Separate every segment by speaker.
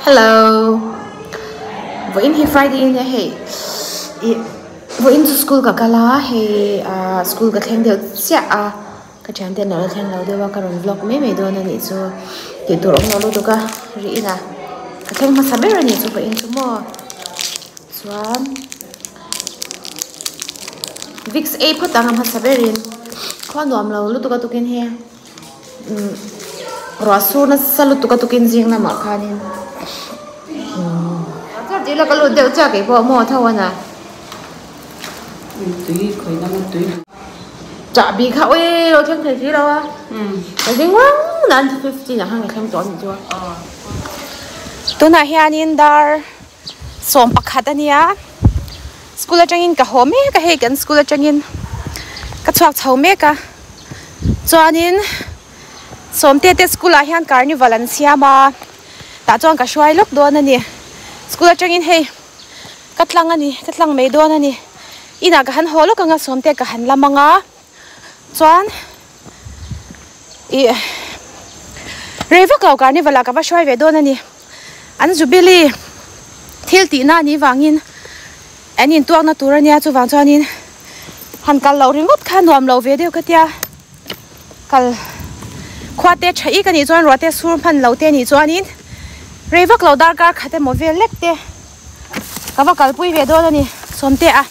Speaker 1: Hello. Vừa in hi Friday nha he. Vừa in school ka kala he school ka theng deu sia ka chan te na theng lo dewa ka ron vlog me do na ni so ti tur om lo to ka ri ina ka theng ma saber ni so vừa in chu mo chuan Vix A photang am saberin khwan do am lo lu to ka tukin he rasu na salu to ka tukin jing na ma khanin chỉ là cái lụt đều cho cái bộ mò thôi nè
Speaker 2: túi khởi năng túi
Speaker 1: chả bị khảo ấy rồi chẳng thể gì đâu á cái gì quá nãy 50 là hàng ngày không chọn gì chưa tôi nói hiện in dar xóm bắc hạt anh ya school ở trong cái hôm ấy cái hệ cái school ở trong cái chuột chậu mấy cái cho nên xóm tết school ở hiện cái Valencia mà đã chọn cái xoay lúc đó nè school ở trong hey cắt lăng mấy đôi nè ina cái hắn hồ lúc cái xóm tết cái hắn làm manga chọn rồi vác vào cái này vào cái xoay về đôi nè anh Jubilee thiel tí na ni vangin anh in tuang na tura nia chu vang chuan in han kal lo ringot khan nuam lo ve deu ka tia kal khwate thai ka ni chuan rote sur phan lo te ni chuan in revak lo dar kar khate mo ve lek te ka va kal pui ve do ni som te a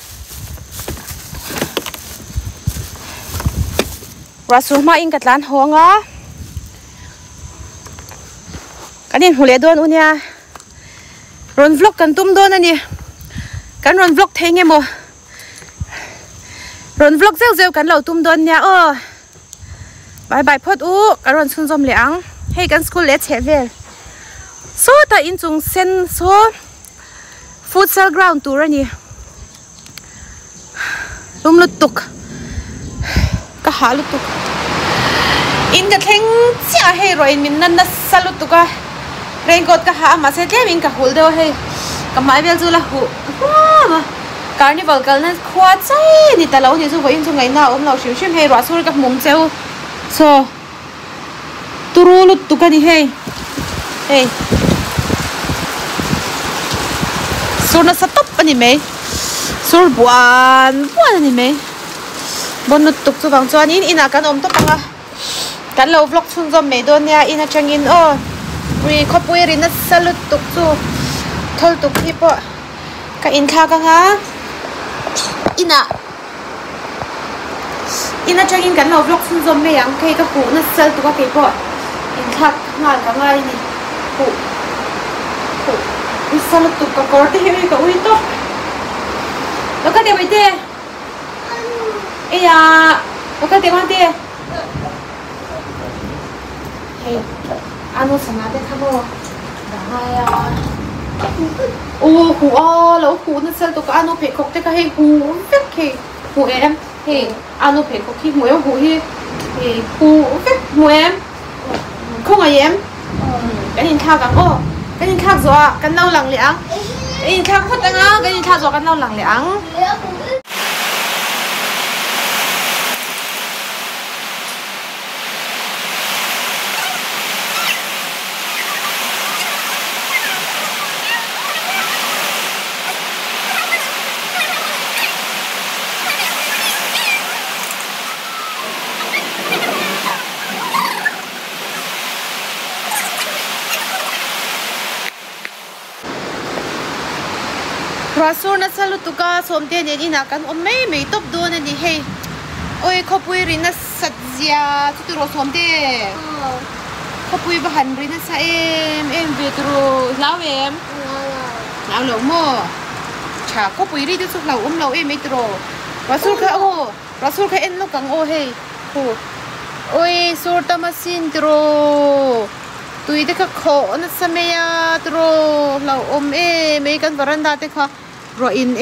Speaker 1: rasul ma in katlan honga kanin hule don unia ron vlog kan tum don ani kan ron vlog thei nge mo ron vlog zeu zeu kan lo tum don nya o bye bye phot u kan ron sun zom leang hei kan school le che vel so ta in chung sen so futsal ground tour ani lum lut tuk ka ha lut tuk in ka theng chia hei ro in min nan na salut tuka raincoat ka ha ma se tlem in ka hul deu hei ka mai vel chu la hu ma carnival kal na khwa chai ni ta lo ni chu voin chu ngai na om lo shim shim hei ro sur ka mum cheu so turu lut tuka ni hei hey sur na satop ani me sur buan ani me bonut tuk chu bang chuan in ina kan om to panga kan lo vlog chun zom me don nia ina changin o ri khopui rin na salut tuk chu thol tuk hi po ka in kha ka nga ina changin kan lo vlog chun zom me yang kai ka pu na sal tu ka ke po in kha ngal ka ngai ni pu salut tuk ka korte he ka ui to lo ka de bai te ya lo ka de wan te hey anu sana te thabo ya o hu a lo hu na sal tuk anu pe khok te ka he hu vek ke hu em hey anu pe khok ki mu hu hi hey hu vek mu em không ai em cái nhìn thao càng ô cái nhìn khác rồi cái nâu lằng liang cái nhìn khác hết đang á cái nhìn khác rồi cái nâu lằng liang Rasul na salut tuka somte ne ina kan om me top do na ni he oi khopui rin na satjia tu ro somte khopui ba han rin na sa em ve tro lao em lao lo mo cha khopui ri tu su lao lo em me tro rasul kha en lo kang o he hu oi sur tamasin tro tui te kha kho na sameya tro lao om me kan varanda te kha rồi in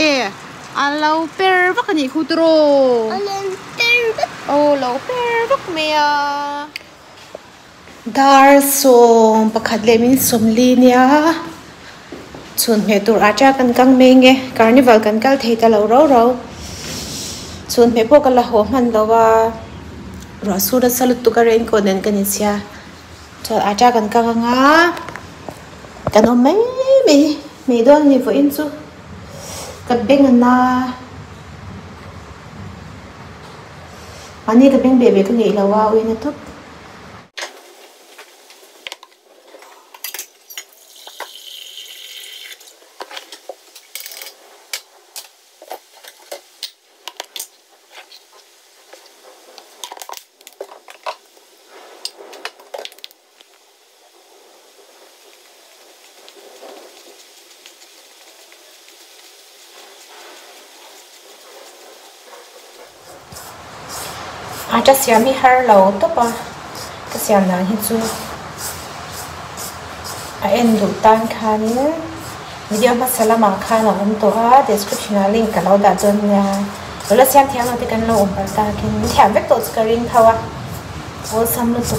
Speaker 1: alo per bắc ni khu tro alo per bắc mea dar som pakhat lemin somli nia chun me tur acha kan kang me nge carnival kan kal thei ta lo ro chun me po kala ho man lawa ro su da salut tu ka rain ko nen kan sia cho acha kan kang nga cái nó mấy đôi như vậy chứ cái bên na anh đi cái bên bể cái nghĩ là wow uy nó thấp chắc xem mi har lâu tốt à cái xem nào hiện chú em đủ tan khan nhé video masala mang khan ở bên tổ description link cái lâu đã dọn nha rồi là xem theo nó thì cần lâu mà ta cái thèm vector screen thao à vô xăm luôn tục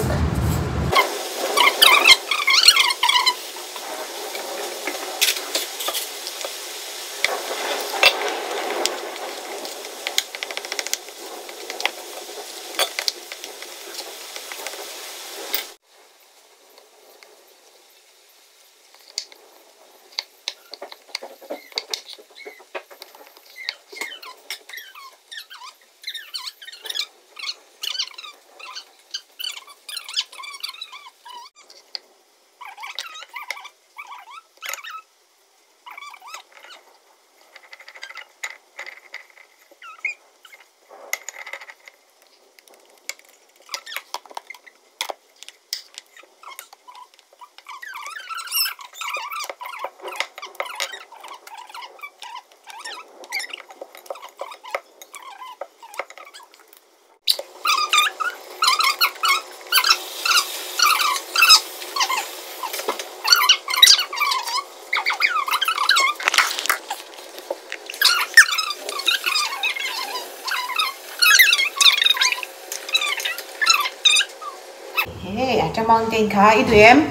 Speaker 1: trong mong tên khá ít tụi em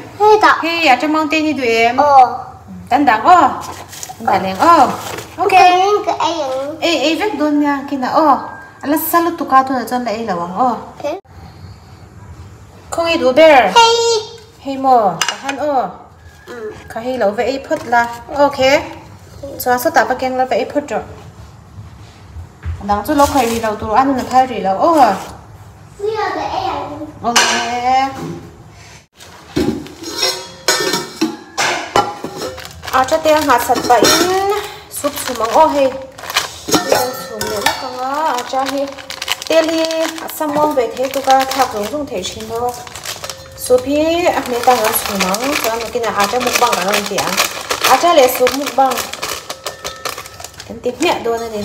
Speaker 1: hey trong mong tên ít tụi em tan đắng tan liền ok ê vết đôn nha khi nào là sao lúc tụi cao thôi là cho lại là bằng không ít đuôi bear hey mò hắn khá hay lâu vậy put là ok cho số tập cái là vậy put rồi đắng chút lúc hay đi lâu tụi ăn là thay gì lâu ok cho tiền hạt sạch bậy súp sùm bằng hay sùm để nó còn cho hay tiền đi xăm mông về thế tụi ta thao cũng dùng thể chín thôi súp hi mình ta nói sùm bằng cho nó cái nào cho một bằng cả lần tiền cho lấy súp một bằng cái tiếp nhẹ đôi này nè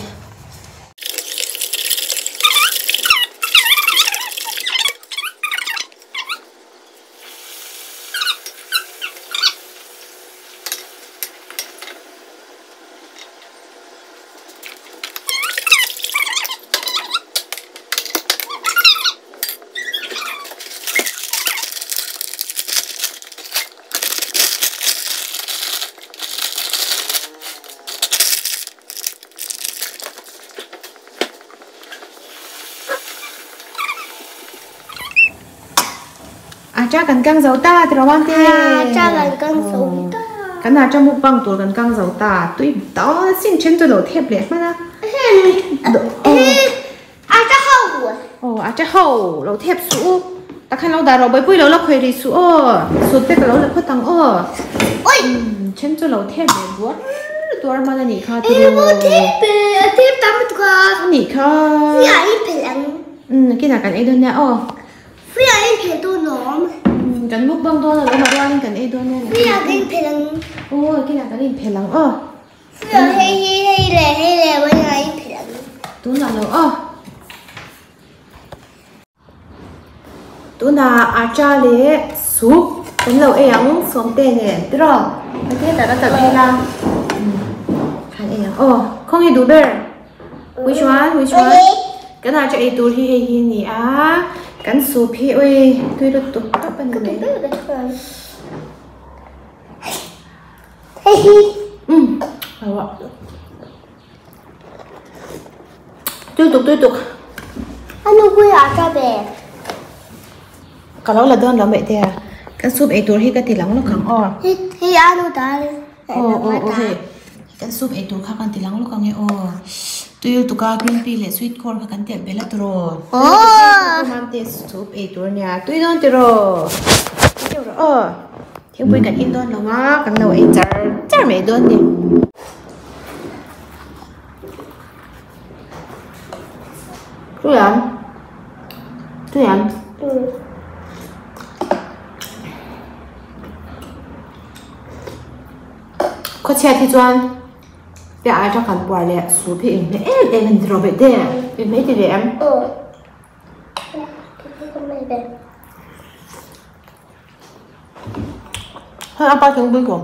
Speaker 1: cha cần căng dầu ta thì nó tê
Speaker 2: cha cần căng dầu ta
Speaker 1: cái nào trong một bằng tuổi cần căng dầu ta tuy đó xin chân tôi đổ thép lẹ mà na
Speaker 2: cha hậu
Speaker 1: cha hậu đổ thép sũ ta khai lâu đào rồi bấy bấy lâu là khơi đi sũ sụt cái lâu là phất tăng chân tôi đổ thép lẹ quáตัวมันจะหนีข้าตัว
Speaker 2: เทปตามตัว
Speaker 1: หนีข้า
Speaker 2: พี่ไอ้เพลง
Speaker 1: กินอะไรกันไอ้ตัวเนี้ย
Speaker 2: พี่ไอ้เพลงตัวน้อง
Speaker 1: กันมุกบางตัวเรามาว่าเล่นกันไอ้ตัวเนี้ย
Speaker 2: พี่ไอ้เพลง
Speaker 1: โอ้ยกินอะไรกันเล่นเพลัง
Speaker 2: พี่ไอ้ให้เลยว่าไอ้เพลง
Speaker 1: ตัวน่ะเราตัวน่ะอาจารย์เลยสุกเป็นเราเองสมเด็จเนี่ยตรอไม่ใช่แต่ละแต่เพลังเองkhông hề đủ bear which one cái nào cho ấy đủ thì hay nhỉ cái số phi ơi tôi được tụt tóc bên này tôi tục
Speaker 2: anh nuôi à cha bè
Speaker 1: cái đó là đơn là mẹ thế cái súp ấy tuổi hi cái thì lắng lúc khang
Speaker 2: Hi anu ta.
Speaker 1: cái súp ấy tuổi khang cái thì lắng lúc khang nghe tôi tụi cái green pea lệ sweet corn khang cái bela tro mang tê súp ấy tuổi nha tôi don't tro thiên bùi cái in don nó má cái nào ấy char mấy don đi tôi ăn có xe thì choan bây giờ cho cần bỏ lẹ số thì em mình rồi vậy đấy em mấy thì em hơi ăn bao nhiêu bữa rồi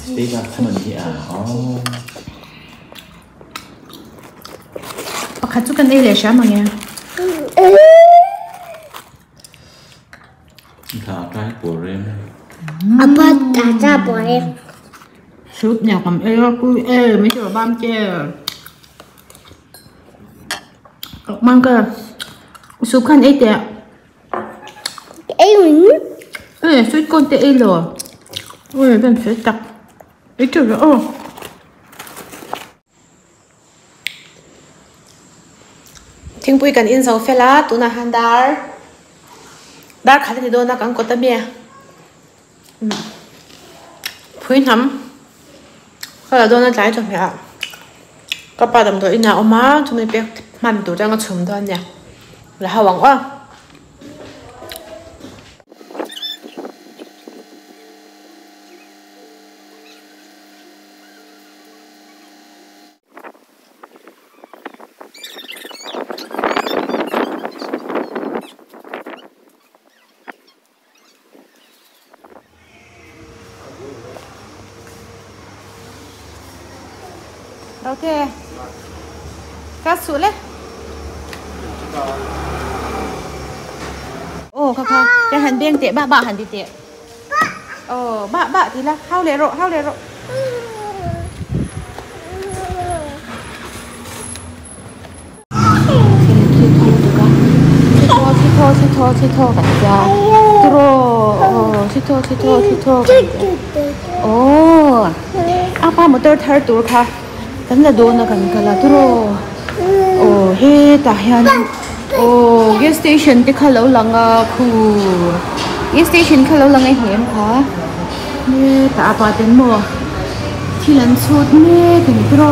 Speaker 3: Speak up 他们的
Speaker 1: Bakit kan ile siya mga
Speaker 3: thả trái của em
Speaker 2: Apa ta boleh.
Speaker 1: Sup nhà cầm mấy chỗ băm chè mang cái sup khăn ấy tệ sweet con tệ rồi ôi bên phía chặt ấy trời ơi thiên bùi cần in dấu phê lá tụ na han dar khá thì đôi na càng có tâm bia phun hắm hay là đôi na trái cho phải ạ các bạn đồng đội in nào mà chúng mình biết mình tụ ra cái chùm đó nha là hào quang quá ok cắt xuống lên khá cái hành biếng tệ bạ hành đi tệ bạ thì là hao lệ rộ thô cả nhà thô apa motor thar tur kha kan la do na kan kala turo he ta hian gas station te khalo langa khu gas station khalo langa hiam kha ne ta apa ten mo thilan chut me kan turo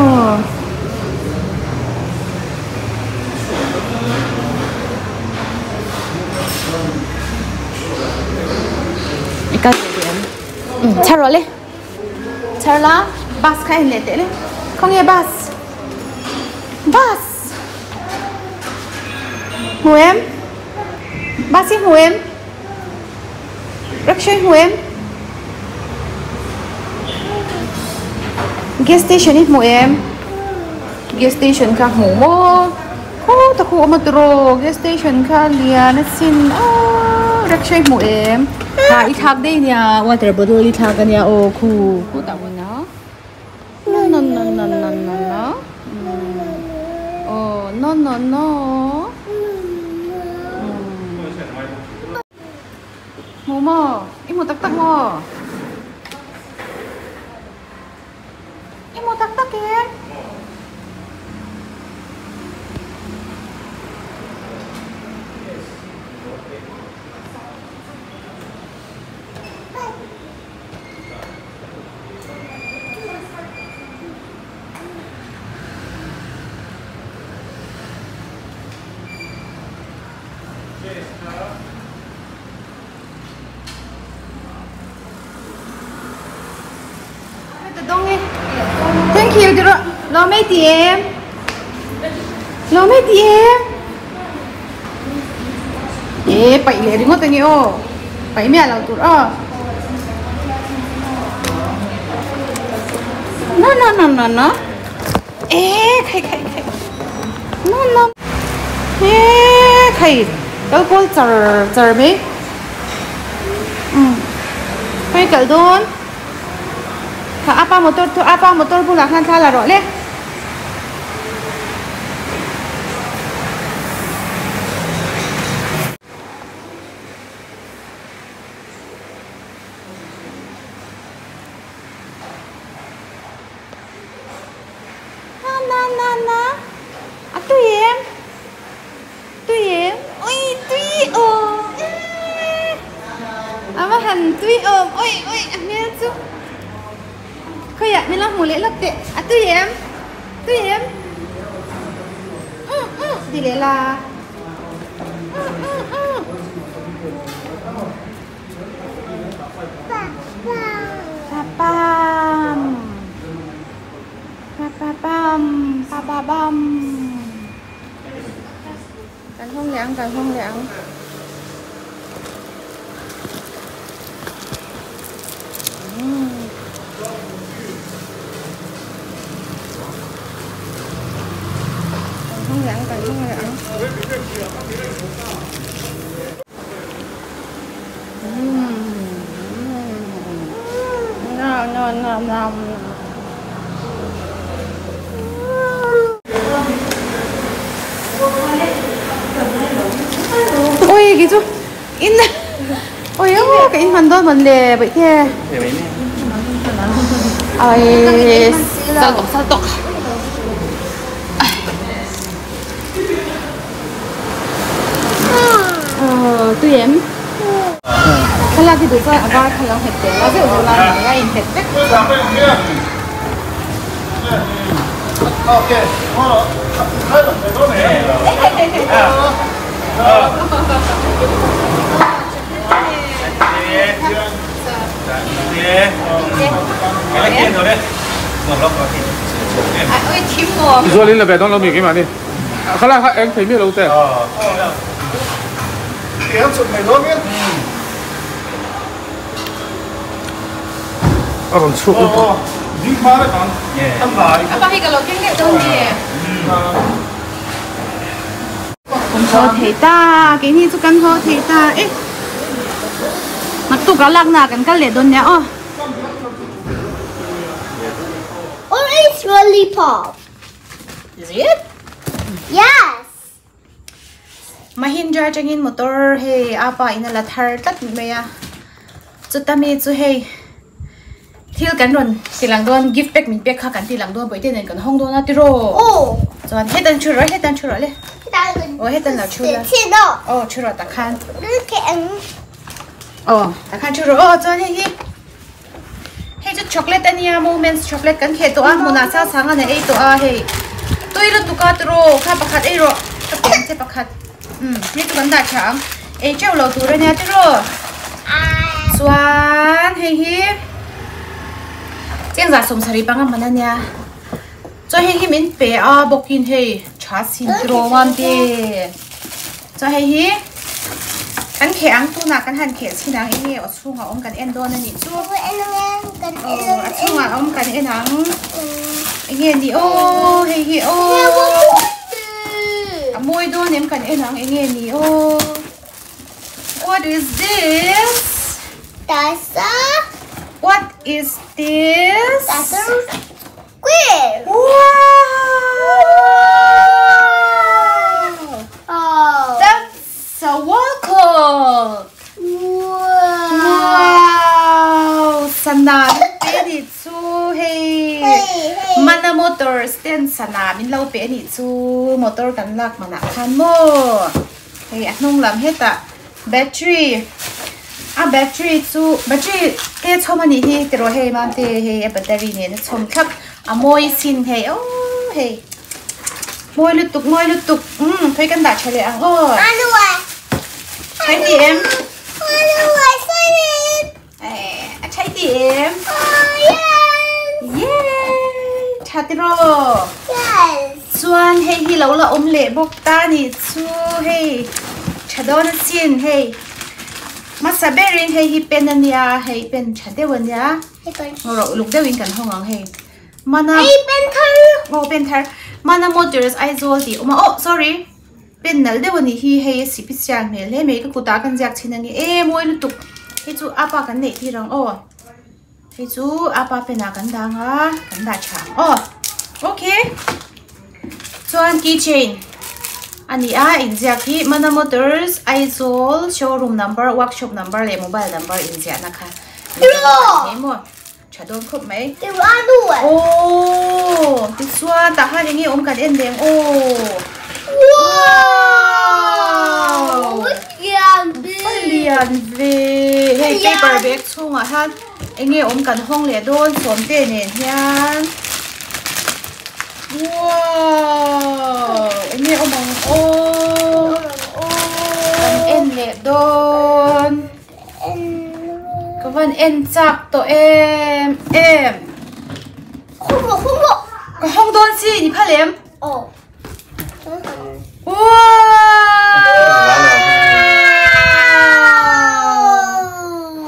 Speaker 1: ikat charo le charla bus khai le te le không nghe bus hù em bác sĩ hù em rất chơi hù em gas station ít hù em gas station khác hù mô ta khu mà tro gas station khác lia nó xin rất chơi hù em ít thác đây nha water bottle ít thác nha khu tạo nó no Momo, imo tak mo. Imo tak eh. hiểu được rồi lo mấy tiền ê bảy lẻ đi ngót tay nhiều bảy mẹ là tụt nó ê khai nó ê khai đâu có chờ mấy khai cởi đôn thà apa motor pun akan salah rồi leh hành tuy ôm ôi anh nghe chú khơi ạ mình làm một lễ lắc tệ tuy em thì lẽ là pa bam Cần không lẹng ngon ôi cái chú in ôi cái in phần đó mình lè vậy thế ôi sao tộc tụi em cái là thì được rồi ở đây không hết tiền là ví dụ là cái in hết đấy
Speaker 4: ok
Speaker 5: rồi lên là về đó nó mình cái mà đi khá là em thấy biết đâu thế
Speaker 4: em chụp mày đó biết
Speaker 5: còn chụp
Speaker 4: đi qua đấy bạn ăn lại
Speaker 1: apa hi kalau kinh nghiệm đâu nhỉ Thô thế ta, cái này chú cần thô thế ta, ê mặt tụ cả lạc nà cần cả lệ đồn nhá,
Speaker 2: Orange lollipop.
Speaker 1: Is it?
Speaker 2: Yes.
Speaker 1: Mahindra changin motor hey apa ina la thar tat meya chu tami chu hey thil kan ron tilang don gift pack min pack kha kan tilang don boi ten kan hong don na tiro
Speaker 2: Oh.
Speaker 1: chuan hetan chura le hetan la chura chura ta khan
Speaker 2: Look at him.
Speaker 1: ta khan chura chuan hey hey chu chocolate ania moments chocolate kan khe to a muna sa sanga ne ei to a hey toilo tuka tro kha pakhat ei ro ka pen che pakhatนี่ตุกันดาช้างเจ้าเราตัวเนี้ยที่รอสวนเฮ้ยเจ้าจะสมสริปังมันเนี่ยจะเฮ้ยมินเปย์บอกกินเฮ้ยชาสินโรมันเดจะเฮ้ยกันแข็งตัวหนักกันหันแข็งสินังเฮ้ยอดสู้งอมกันเอ็นโดนนี่สู้อดสู้งอมกันเอ็นหนังเฮ้ยนี่โอ้เฮ้ยโอ้môi đôi em cần em nói nghe nhỉ ô what is this what is this
Speaker 2: That's a squid.
Speaker 1: wow
Speaker 2: Oh.
Speaker 1: that's a waffle wow sana đi chu hey mana motor stand sana min lau pe ni chu motor kan lak mana khan mo hey anong lam heta battery battery chu battery te choma ni hi te ro hey man te hey battery ne na chom khap moi sin hey hey moi lu tuk thoi kan da chale ang thấy đi em thấy đi em yeah chát rồi xuân hay hi lâu là lệ bốc ta nè chu hay chát đó nó xin hay masaberin hay hi penania hay pen chát đấy vẫn nhá rồi lúc đấy mình cần không ngang hay mana
Speaker 2: hey
Speaker 1: pen thar mana motors aizol ti sorry pen nal de wani hi hay sipisyang ne le me ka kuta kan jak chinani e moi lu tuk he chu apa kan nei thi rang he chu apa pena kan da nga kan da cha okay chuan keychain ani in jak hi mana motors aizol showroom number workshop number le mobile number in jak na kha mo chadon khop mai
Speaker 2: Điều ăn đủ à?
Speaker 1: Cái xoa ta hai anh ôm cả đen đen
Speaker 2: Wow.
Speaker 1: Liền về hey paper bag chung à han anh nghe ôm cả hông lẻ đôn xóm tiền nè nha. Wow anh nghe ôm bằng em lẻ đôn các bạn em chắc to em
Speaker 2: Không có
Speaker 1: cái hông đôn gì đi phát liếm wow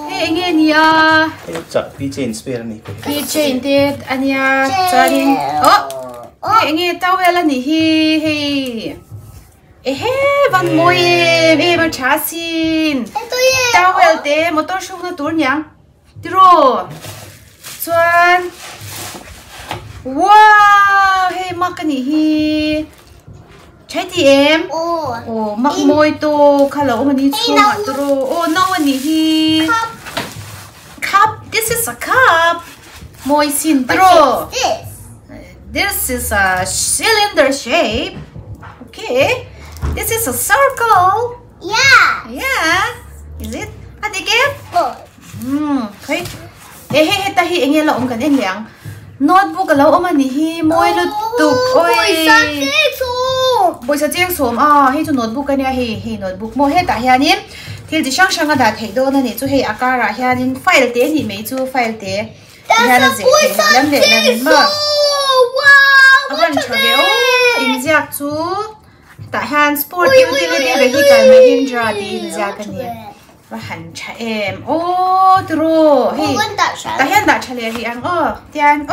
Speaker 1: hey anh nghe nè
Speaker 4: chặt keychain spare này
Speaker 1: keychain thế anh nha cho nên hey anh nghe tao về là nè hey van môi em mà trả xin tao về thế motor shop nó tour nhang tiro xuân wow hey mắc cái nè trái thì em mắc môi tô khá là ôm đi chung à tiro no nè cup this is a cup môi xin tiro this is a cylinder shape okay this is a circle yeah is it at the game okay hey ta hi anh là ông cần anh liang notebook là ông anh hi môi lu tục ôi bôi sa chiang som hi chu notebook cái này hi notebook mo he ta hianin thil chi sang sang da thei do na ni chu he akara hianin file te ni me chu file te hian ze lam le lam ma awan chaweo in jak chu ta han sport utility vehicle Mahindra din jak ani và hành cha em tro hi ta hian da chale hi ang tian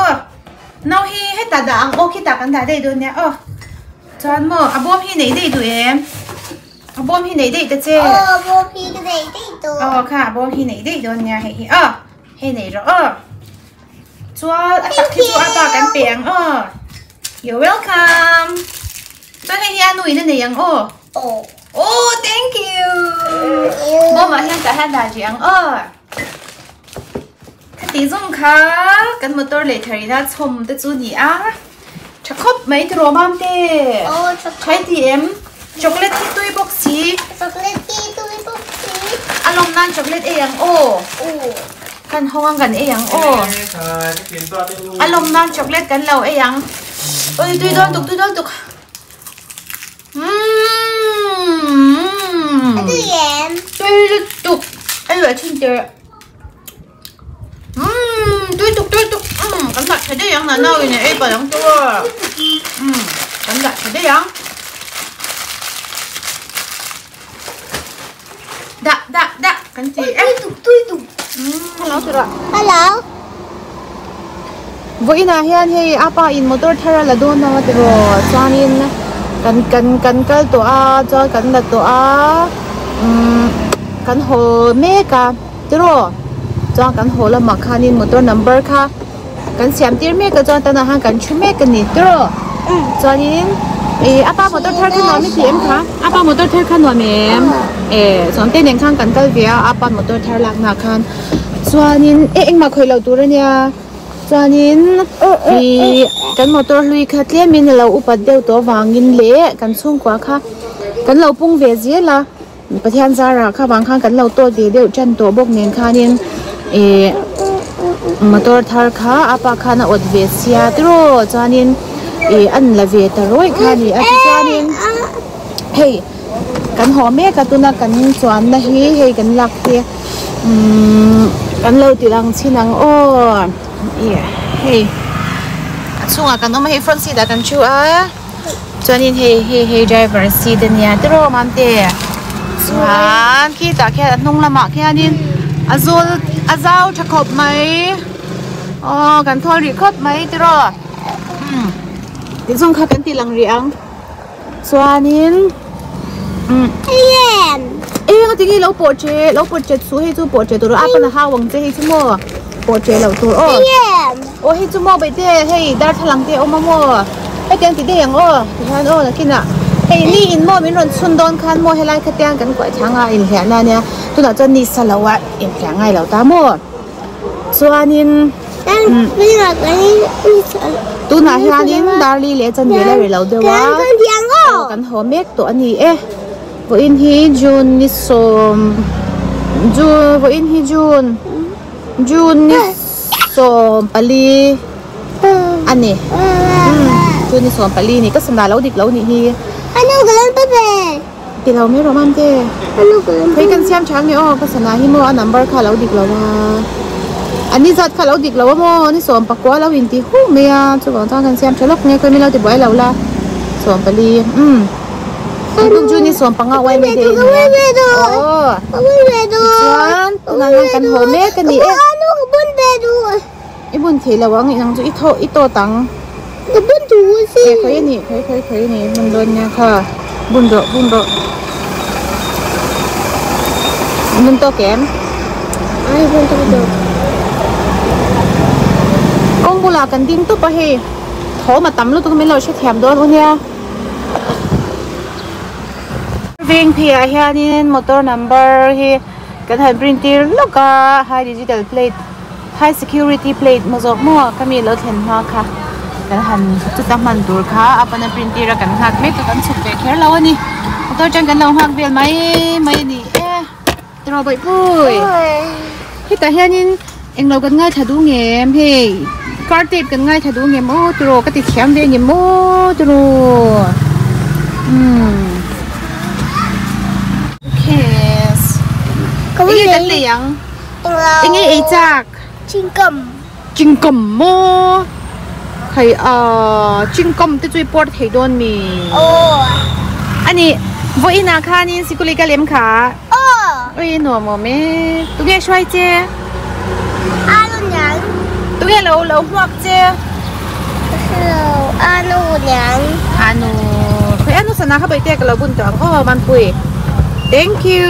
Speaker 1: no hi he ta da ang khi ta kan da dei do nya chan mo abom hi nei dei du em abom hi nei dei ta che
Speaker 2: bom hi cái này đi tu
Speaker 1: kha abom hi nei dei do nya hi he nei ro chua atak hi chu ata kan peng you're welcome cho hi anui na nei ang thank you bố mà hiện cả hai đại diện cái tí dùng khá cần một tôi lấy thấy ra chôm tới chú nhỉ chắc khóc mấy thứ mam tê trái thì em chocolate thì tôi bốc xí alom nan chocolate ấy ang kan hong gan ấy ang alom nan chocolate kan lâu ấy ang ơi tôi đón tục tôi tục ấy ở trên trời tôi tục cảm giác thấy đấy là nào này ấy bà đóng tua cảm giác thấy đấy đã cái gì em tục hello
Speaker 2: hello
Speaker 1: với na hiền hay apa in motor thara là đôn nào rồi cho nên cần cái tổ cho cần là tổ cần hồ mẹ cả rồi cho cần hồ là mặc hanin motor number kha cần xem tiền mẹ cái cho ta là hàng cần chú mẹ cái này rồi cho nên apa motor thar khăn nói mấy em kha apa motor thar khăn nói mấy em xong tên em khăn cần cái việc apa motor thar lạc na khăn cho nên anh mặc khơi lâu tuổi rồi nha cho nên cần motor lui khát lẽ mình lâu upat đều tổ vàng in lẽ cần xung quá kha cần lâu bung về gì làประเทศซาร่าค่ะบางครั้งกันเราตัวเดียวจันตัวบกเนียนค่ะนี่มาตัวทาร์ค่ะอาปาค่ะน่ะอดเวเซียตรจานินอันละเวตร้อยค่ะนี่อาจานินเฮ้ยกันหอมแม่กันตัวน่ะกันสวนนะเฮ้ยกันหลักเดียกันเราติลังชินังเฮ้ย ช่วงกันต้องมาให้ front seat กันชัวร์จนนี้ให้ driver seat เนี่ยที่เรามันเตะส่วนขี้ตาแค่นุ่งละหมาดแค่นี้อาเจ้าจะครบไหมอ๋อกันทอรีครบไหมที่เราเดี๋ยวส่งข้ากันตีหลังเรียงส่วนนี้ก็จริงๆเราปวดเจ็บสู้ให้จูปวดเจ็บตัวเราอาปนหาวังเจให้จูโม่ปวดเจ็บเราตัวโอ้ให้จูโม่ไปเตะให้ดาร์ทลังเตะโอ้มาโม่ให้เตียงติดเตียงโอ้ที่ฉันโอ้นักกินอ่ะให้นี่อินโม่มีรถชุนโดนคันโม่ให้ไล่ขัดเตียงกันกว่าช้างอ่ะอินแขนนั่นเนี่ยตัวเราจะนิสละวะอินแขนไงเราตาโม่ส่วนนี้ตัวไหนฮะนี่ดาร์ลีเลี้ยจันเยอะเลยเราเดี๋ยวว่ากันหอมเมกตัวนี้วันนี้จูนนี่วันนี้จูนนี่ปาลีอันนี้จูนนี่ปาลีนี่ก็สำหรับเราดิบเรานี่
Speaker 2: อันนู้นก็เล่นไป
Speaker 1: แต่เราไม่โรแมนติกเฮ้ยกันเสียมช้างนี่ก็สำหรับที่โมอันนัมเบอร์ค่ะเราดิบเราว่าอันนี้จัดค่ะเราดิบเราว่าโมนี่สวมปากกัวเราอินที่หูเมียจุกของจ้างกันเสียมฉลกเนี่ยเคยมีเราติดไว้เราละสวมปาลีลูกจูนี่สวมปังเอาไว้ไม่ได้ส่วนนั่งกันโฮเมกันนี่ไอ้บุญเทแล้วว่าไงนั่งจูอีโตตัง
Speaker 2: บุญดูสิ
Speaker 1: เคยนี่มันโดนเนี่ยค่ะบุญโดบุญโตแกม
Speaker 2: ไอ้บุญโต
Speaker 1: กงบุลากันดิ้งตุ๊บไปเฮโถมาตำลูกตุ๊กไม่เราใช้แถมโดนวันเนี้ยวิ่งเพียเฮียนี่มอเตอร์นัมเบอร์เฮกันหันปรินตีแล้วก็ high digital plate high security plate มาจากมั่วก็มีรถเห็นมาค่ะกันหันจุดตั้งมันดูค่ะเอาไปในปรินตีแล้วกันหักไม่ตัวกันสุดเบรกแค่เราอันนี้มอเตอร์จังกันเราหักเบียนไหมนี่ตรอใบปุ้ยเฮ้แต่เฮียนี่เอ็งเรากันง่ายถ้าดูเงี้ยเฮ้การติดกันง่ายถ้าดูเงี้ยโอ้ตรอก็ติดแขมเบียนเงี้ยโอ้ตรออีกกันเลี้ยงอีกไอ้จาก
Speaker 2: จิงกัม
Speaker 1: โมใครจิงกัมที่ช่วยปวดให้โดนมีอันนี้วันนี้นาคานี่สิกุลิกาเลี้ยงขาหนูโมเมตุ๊กแกช่วยเจ้
Speaker 2: ลูกยัง
Speaker 1: ตุ๊กแกเราหัวเจ้
Speaker 2: ลูกยัง
Speaker 1: คือหนูสนาเขาไปเตะกับเราบุญจังมันปุยthank you